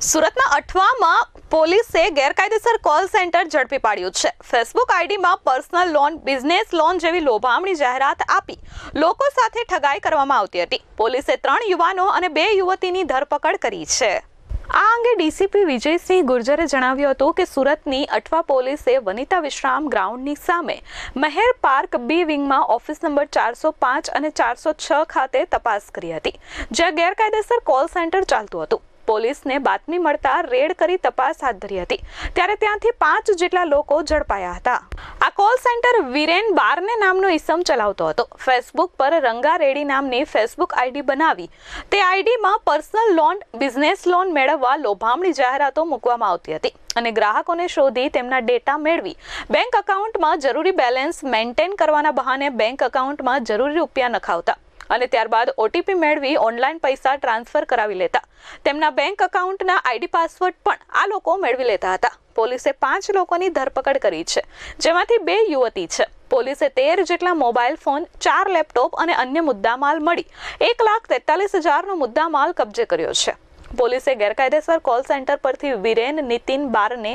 સુરતના અઠવામાં પોલીસે ગેરકાયદેસર કોલ સેન્ટર ઝડપી પાડ્યું છે। ફેસબુક આઈડીમાં પર્સનલ લોન, બિઝનેસ લોન જેવી લોભામણી જાહેરાત આપી લોકો સાથે ઠગાઈ કરવામાં આવતી હતી। પોલીસે 3 યુવાનો અને 2 યુવતીની ધરપકડ કરી છે। આ અંગે ડીસીપી વિજયસિંહ ગુર્જરે જણાવ્યું હતું કે સુરતની અઠવા પોલીસે વનિતા વિશ્રામ ગ્રાઉન્ડની સામે મહેર પાર્ક બી વિંગમાં ઓફિસ નંબર 405 અને 406 ખાતે તપાસ કરી હતી, જ્યાં ગેરકાયદેસર કોલ સેન્ટર ચાલતું હતું। પોલીસને બાતમી મળતા રેડ કરી તપાસ હાથ ધરી હતી, ત્યારે ત્યાંથી 5 જેટલા લોકો ઝડપાયા હતા। આ કોલ સેન્ટર વિરેન બારને નામનો ઈસમ ચલાવતો હતો। ફેસબુક પર રંગા રેડી નામની ફેસબુક આઈડી બનાવી તે આઈડીમાં પર્સનલ લોન, બિઝનેસ લોન મેળવવા લોભામણી જાહેરાતો મૂકવામાં આવતી હતી અને ગ્રાહકોને શોધી તેમના ડેટા મેળવી બેંક એકાઉન્ટમાં જરૂરી બેલેન્સ મેન્ટેન કરવાના બહાને બેંક એકાઉન્ટમાં જરૂરી રૂપિયા નખાવતા અને ત્યારબાદ ઓટીપી મેળવી ઓનલાઈન પૈસા ટ્રાન્સફર કરાવી લેતા। તેમના બેંક એકાઉન્ટના આઈડી પાસવર્ડ પણ આ લોકો મેળવી લેતા હતા। પોલીસે 5 લોકોની ધરપકડ કરી છે, જેમાંથી 2 યુવતી છે। પોલીસે 13 જેટલા મોબાઈલ ફોન, 4 લેપટોપ અને અન્ય મુદ્દામાલ મળી 1,43,000નો મુદ્દામાલ કબજે કર્યો છે। પોલીસે ગેરકાયદેસર કોલ સેન્ટર પરથી વિરેન નીતિન બારને,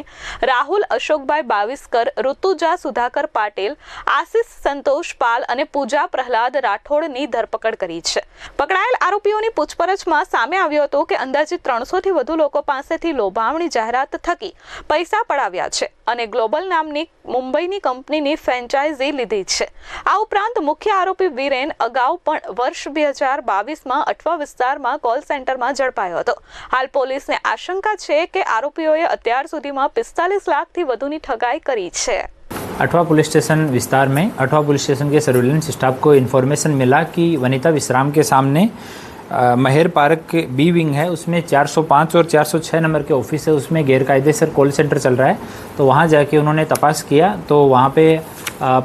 રાહુલ અશોકભાઈ બાવિસ્કર, ઋતુજા સુધાકર પાટીલ, આશિષ સંતોષ પાલ અને પૂજા પ્રહલાદ રાઠોડની ધરપકડ કરી છે। પકડાયેલ આરોપીઓની પૂછપરછમાં સામે આવ્યું હતું કે અંદાજિત 300થી વધુ લોકો પાસેથી લોભામણી જાહેરાત થકી પૈસા પડાવ્યા છે અને ગ્લોબલ નામની મુંબઈની કંપનીની ફ્રેન્ચાઇઝી લીધી છે। આ ઉપરાંત મુખ્ય આરોપી વિરેન અગાઉ પણ વર્ષ 2022માં અઠવા વિસ્તારમાં કોલ સેન્ટરમાં ઝડપાયો હતો। हाल पुलिस ने आशंका है कि आरोपीओए अत्यार सुधीमां 45 लाखथी वधुनी ठगाई करी है। अठवा पुलिस स्टेशन विस्तार में अठवा पुलिस स्टेशन के सर्विलेंस स्टाफ को इन्फॉर्मेशन मिला कि वनिता विश्राम के सामने महेर पार्क के बी विंग है, उसमें 405 और 406 नंबर के ऑफिस है, उसमें गैरकायदेसर कॉल सेंटर चल रहा है। तो वहाँ जाके उन्होंने तपास किया तो वहाँ पे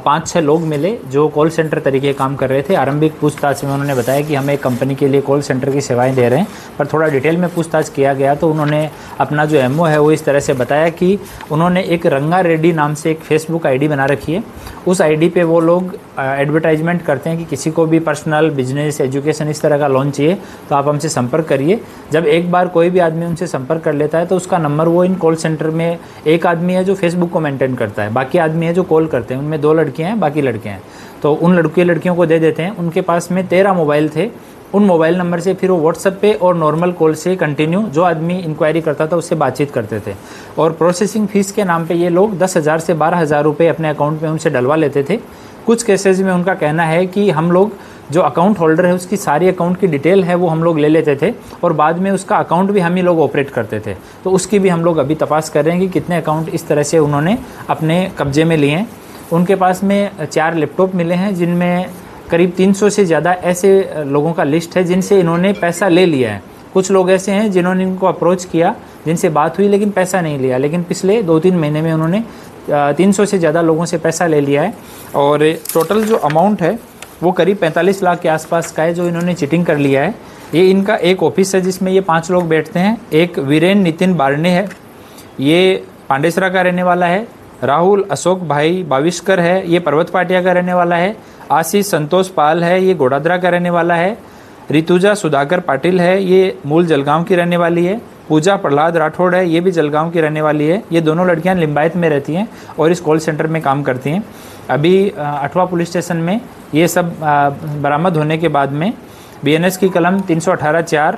5-6 लोग मिले जो कॉल सेंटर तरीके काम कर रहे थे। आरंभिक पूछताछ में उन्होंने बताया कि हम एक कंपनी के लिए कॉल सेंटर की सेवाएं दे रहे हैं, पर थोड़ा डिटेल में पूछताछ किया गया तो उन्होंने अपना जो एमओ है वो इस तरह से बताया कि उन्होंने एक रंगा रेड्डी नाम से एक फेसबुक आईडी बना रखी है। उस आईडी पे वो लोग एडवर्टाइजमेंट करते हैं कि किसी को भी पर्सनल, बिजनेस, एजुकेशन इस तरह का लोन चाहिए तो आप हमसे संपर्क करिए। जब एक बार कोई भी आदमी उनसे संपर्क कर लेता है तो उसका नंबर वो इन कॉल सेंटर में, एक आदमी है जो फेसबुक को मेंटेन करता है, बाकी आदमी है जो कॉल करते हैं, उनमें 2 लड़कियां हैं, बाकी लड़के हैं, तो उन लड़कियों को दे देते हैं। उनके पास में 13 मोबाइल थे। उन मोबाइल नंबर से फिर वो व्हाट्सएप पे और नॉर्मल कॉल से कंटिन्यू जो आदमी इंक्वायरी करता था उससे बातचीत करते थे और प्रोसेसिंग फीस के नाम पे ये लोग 10,000 से 12,000 रुपये अपने अकाउंट में उनसे डलवा लेते थे। कुछ केसेस में उनका कहना है कि हम लोग जो अकाउंट होल्डर है उसकी सारी अकाउंट की डिटेल है वो हम लोग ले लेते थे और बाद में उसका अकाउंट भी हम ही लोग ऑपरेट करते थे। तो उसकी भी हम लोग अभी तपास कर रहे हैं कि कितने अकाउंट इस तरह से उन्होंने अपने कब्जे में लिए हैं। उनके पास में 4 लैपटॉप मिले हैं जिनमें करीब 300 से ज़्यादा ऐसे लोगों का लिस्ट है जिनसे इन्होंने पैसा ले लिया है। कुछ लोग ऐसे हैं जिन्होंने इनको अप्रोच किया, जिनसे बात हुई लेकिन पैसा नहीं लिया, लेकिन पिछले 2-3 महीने में उन्होंने 300 से ज़्यादा लोगों से पैसा ले लिया है और टोटल जो अमाउंट है वो करीब 45 लाख के आसपास का है जो इन्होंने चीटिंग कर लिया है। ये इनका एक ऑफिस है जिसमें ये 5 लोग बैठते हैं। एक वीरेन नितिन बारने है, ये पांडेसरा का रहने वाला है। राहुल अशोक भाई बाविस्कर है, ये पर्वत पाटिया का रहने वाला है। आशीष संतोष पाल है, ये गोडादरा का रहने वाला है। ऋतुजा सुधाकर पाटिल है, ये मूल जलगांव की रहने वाली है। पूजा प्रहलाद राठौड़ है, ये भी जलगांव की रहने वाली है। ये दोनों लड़कियां लिंबायत में रहती हैं और इस कॉल सेंटर में काम करती हैं। अभी अठवा पुलिस स्टेशन में ये सब बरामद होने के बाद में बीएनएस की कलम 318(4),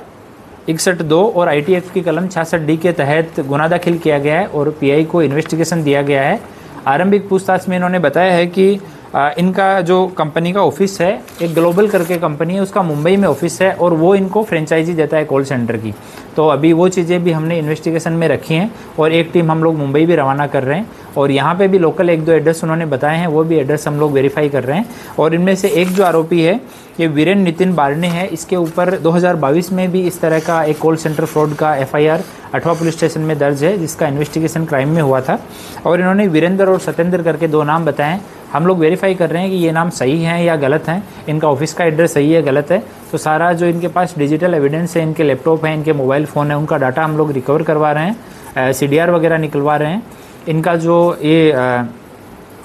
61(2) और आईटी एक्ट की कलम 66D के तहत गुना दाखिल किया गया है और पीआई को इन्वेस्टिगेशन दिया गया है। आरंभिक पूछताछ में इन्होंने बताया है कि इनका जो कंपनी का ऑफिस है, एक ग्लोबल करके कंपनी है, उसका मुंबई में ऑफिस है और वो इनको फ्रेंचाइजी देता है कॉल सेंटर की। तो अभी वो चीज़ें भी हमने इन्वेस्टिगेशन में रखी हैं और एक टीम हम लोग मुंबई भी रवाना कर रहे हैं और यहाँ पे भी लोकल 1-2 एड्रेस उन्होंने बताए हैं, वो भी एड्रेस हम लोग वेरीफाई कर रहे हैं। और इनमें से एक जो आरोपी है ये वीरेन नितिन बारने है, इसके ऊपर 2022 में भी इस तरह का एक कॉल सेंटर फ्रॉड का FIR अठवा पुलिस स्टेशन में दर्ज है, जिसका इन्वेस्टिगेशन क्राइम में हुआ था। और इन्होंने वीरेंद्र और सत्येंद्र करके 2 नाम बताए। हम लोग वेरीफाई कर रहे हैं कि ये नाम सही हैं या गलत हैं, इनका ऑफिस का एड्रेस सही है गलत है। तो सारा जो इनके पास डिजिटल एविडेंस है, इनके लैपटॉप हैं, इनके मोबाइल फ़ोन है, उनका डाटा हम लोग रिकवर करवा रहे हैं, CDR वगैरह निकलवा रहे हैं। इनका जो ये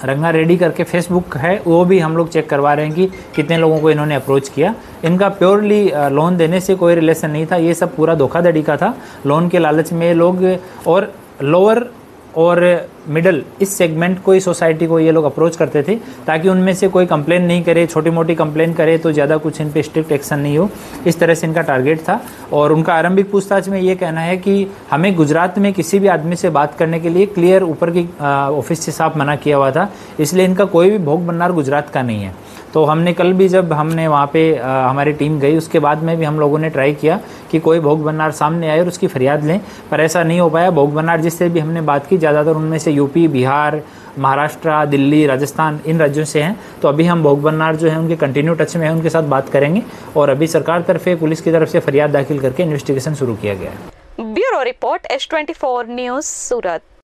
रंगा रेडी करके फेसबुक है वो भी हम लोग चेक करवा रहे हैं कि कितने लोगों को इन्होंने अप्रोच किया। इनका प्योरली लोन देने से कोई रिलेशन नहीं था, ये सब पूरा धोखाधड़ी का था। लोन के लालच में लोग और लोअर और मिडल इस सेगमेंट को, इस सोसाइटी को ये लोग अप्रोच करते थे ताकि उनमें से कोई कंप्लेन नहीं करे, छोटी मोटी कंप्लेन करे तो ज़्यादा कुछ इन पे स्ट्रिक्ट एक्शन नहीं हो, इस तरह से इनका टारगेट था। और उनका आरंभिक पूछताछ में ये कहना है कि हमें गुजरात में किसी भी आदमी से बात करने के लिए क्लियर ऊपर की ऑफिस से साफ मना किया हुआ था, इसलिए इनका कोई भी भोग बन्नार गुजरात का नहीं है। तो हमने कल भी जब हमने वहाँ पे हमारी टीम गई उसके बाद में भी हम लोगों ने ट्राई किया कि कोई भोग बन्नार सामने आए और उसकी फरियाद लें, पर ऐसा नहीं हो पाया। भोग बन्नार जिससे भी हमने बात की ज़्यादातर उनमें से यूपी, बिहार, महाराष्ट्र, दिल्ली, राजस्थान इन राज्यों से हैं। तो अभी हम भोग बन्नार जो है उनके कंटिन्यू टच में है, उनके साथ बात करेंगे और अभी सरकार तरफ पुलिस की तरफ से फरियाद दाखिल करके इन्वेस्टिगेशन शुरू किया गया है। ब्यूरो रिपोर्ट H24 न्यूज़ सूरत।